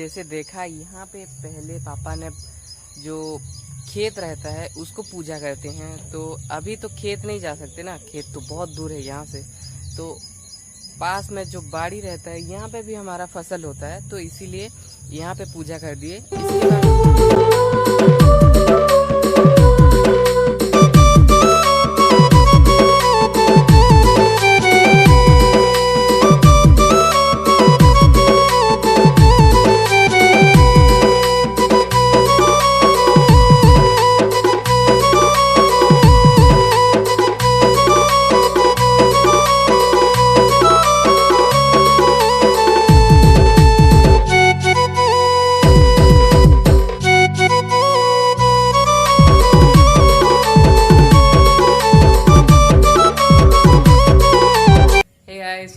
जैसे देखा यहाँ पे पहले पापा ने जो खेत रहता है उसको पूजा करते हैं। तो अभी तो खेत नहीं जा सकते ना, खेत तो बहुत दूर है यहाँ से। तो पास में जो बाड़ी रहता है यहाँ पे भी हमारा फसल होता है, तो इसीलिए यहाँ पे पूजा कर दिए। इसके बाद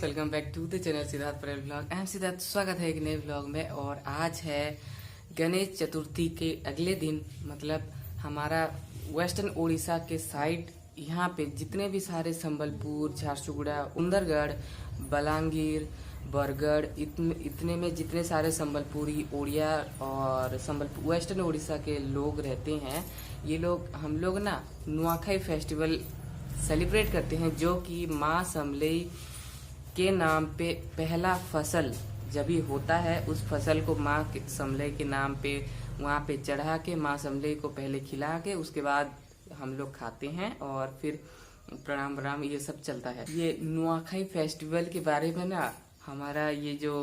welcome back to the channel Siddharth Parel blog. I am Siddharth, स्वागत है एक नए ब्लॉग में। और आज है गणेश चतुर्थी के अगले दिन, मतलब हमारा वेस्टर्न उड़ीसा के साइड यहाँ पे जितने भी सारे संबलपुर, झारसुगुड़ा, उंदरगढ़, बलांगीर, बरगढ़, इतने में जितने सारे संबलपुरी, ओडिया और संबलपुर वेस्टर्न उड़ीसा के लोग रहते हैं, ये लोग हम लोग ना नुआखाई फेस्टिवल सेलिब्रेट करते हैं, जो कि माँ समलेई के नाम पे पहला फसल जब भी होता है, उस फसल को माँ समलेई के नाम पे वहाँ पे चढ़ा के माँ समलेई को पहले खिला के उसके बाद हम लोग खाते हैं और फिर प्रणाम ये सब चलता है। ये नुआखाई फेस्टिवल के बारे में ना हमारा ये जो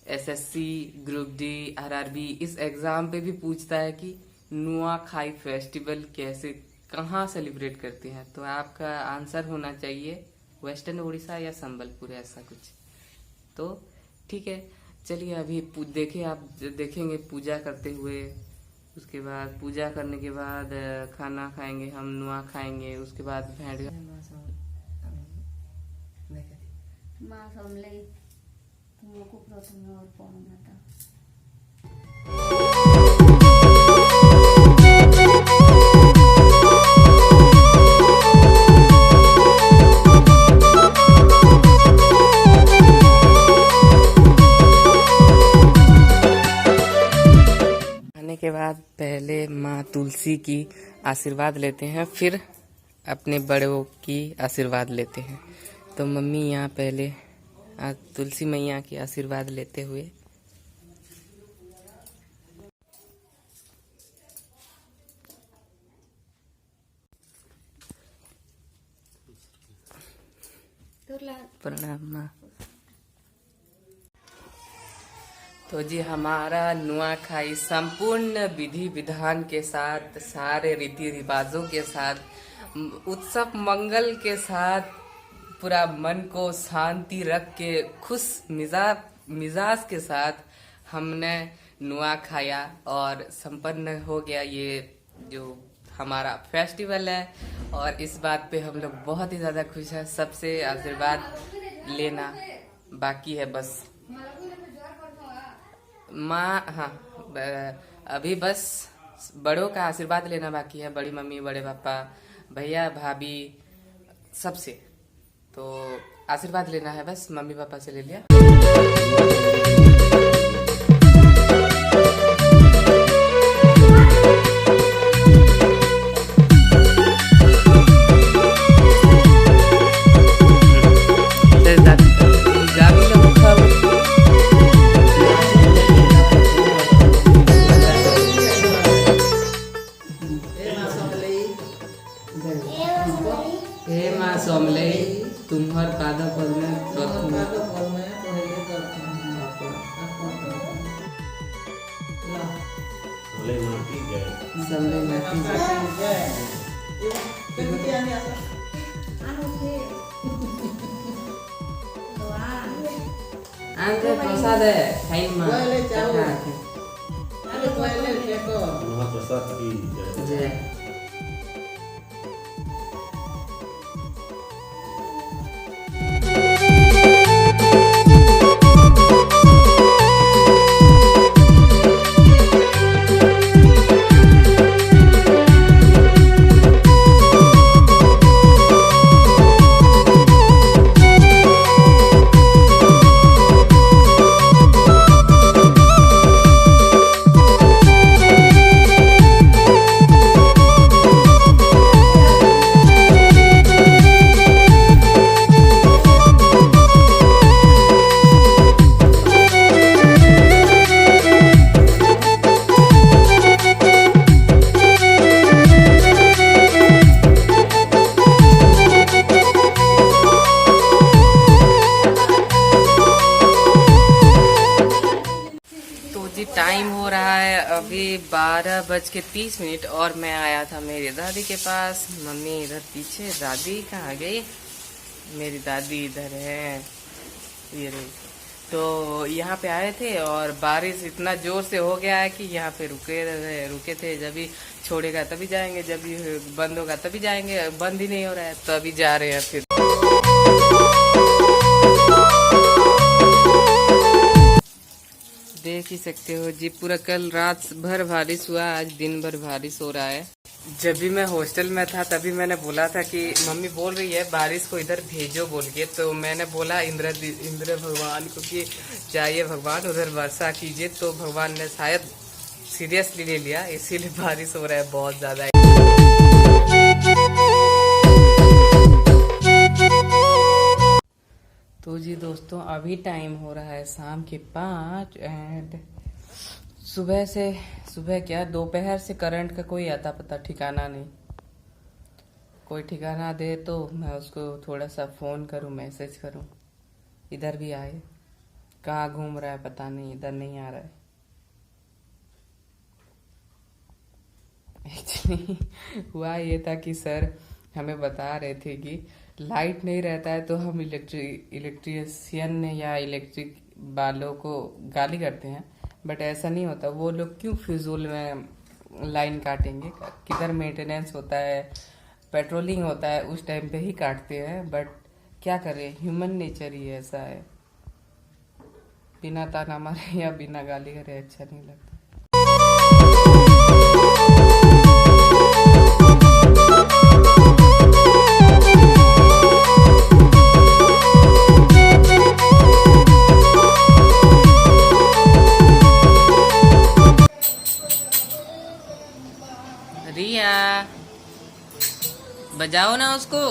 एसएससी, ग्रुप डी, आरआरबी इस एग्जाम पे भी पूछता है कि नुआखाई फेस्टिवल कैसे, कहाँ सेलिब्रेट करते हैं। तो आपका आंसर होना चाहिए वेस्टर्न उड़ीसा या संबलपुर, ऐसा कुछ। तो ठीक है, चलिए अभी आप देखेंगे पूजा करते हुए। उसके बाद पूजा करने के बाद खाना खाएंगे, हम नुआ खाएंगे। उसके बाद भेड़ माँ समलेई तुमको प्रथम और पौर्णमाता। के बाद पहले माँ तुलसी की आशीर्वाद लेते हैं, फिर अपने बड़ों की आशीर्वाद लेते हैं। तो मम्मी यहाँ पहले तुलसी मैया की आशीर्वाद लेते हुए प्रणाम माँ। तो जी हमारा नुआखाई संपूर्ण विधि विधान के साथ, सारे रीति रिवाजों के साथ, उत्सव मंगल के साथ, पूरा मन को शांति रख के खुश मिजाज के साथ हमने नुआ खाया और संपन्न हो गया ये जो हमारा फेस्टिवल है। और इस बात पे हम लोग बहुत ही ज्यादा खुश हैं। सबसे आशीर्वाद लेना बाकी है बस। माँ हाँ, अभी बस बड़ों का आशीर्वाद लेना बाकी है, बड़ी मम्मी, बड़े पापा, भैया, भाभी, सबसे। तो आशीर्वाद लेना है बस, मम्मी पापा से ले लिया। हे माँ समलेई तुम्हार पाद पद्मे प्रथम प्रसाद है खाई माँ प्रसाद की जय। जी टाइम हो रहा है अभी 12:30 और मैं आया था मेरी दादी के पास। मम्मी इधर पीछे, दादी कहाँ गई? मेरी दादी इधर है, ये रही। तो यहाँ पे आए थे और बारिश इतना जोर से हो गया है कि यहाँ पे रुके थे। जब भी छोड़ेगा तभी जाएंगे, जब भी बंद होगा तभी जाएंगे। बंद ही नहीं हो रहा है तो अभी जा रहे हैं फिर। देख ही सकते हो जी, पूरा कल रात भर बारिश हुआ, आज दिन भर बारिश हो रहा है। जब भी मैं हॉस्टल में था तभी मैंने बोला था कि मम्मी बोल रही है बारिश को इधर भेजो बोल के, तो मैंने बोला इंद्र भगवान को कि चाहिए भगवान उधर वर्षा कीजिए, तो भगवान ने शायद सीरियसली ले लिया, इसीलिए बारिश हो रहा है बहुत ज्यादा। तो जी दोस्तों अभी टाइम हो रहा है शाम के 5 एंड सुबह क्या दोपहर से करंट का कोई आता पता ठिकाना नहीं। कोई ठिकाना दे तो मैं उसको थोड़ा सा फोन करूं, मैसेज करूं, इधर भी आए। कहाँ घूम रहा है पता नहीं, इधर नहीं आ रहा है। एक्चुअली हुआ ये था कि सर हमें बता रहे थे कि लाइट नहीं रहता है तो हम इलेक्ट्रिशियन या इलेक्ट्रिक वालों को गाली करते हैं, बट ऐसा नहीं होता। वो लोग क्यों फिजूल में लाइन काटेंगे? किधर मेंटेनेंस होता है, पेट्रोलिंग होता है, उस टाइम पे ही काटते हैं। बट क्या करें, ह्यूमन नेचर ही ऐसा है। बिना ताना मारे या बिना गाली करे अच्छा नहीं लगता। रिया बजाओ ना उसको।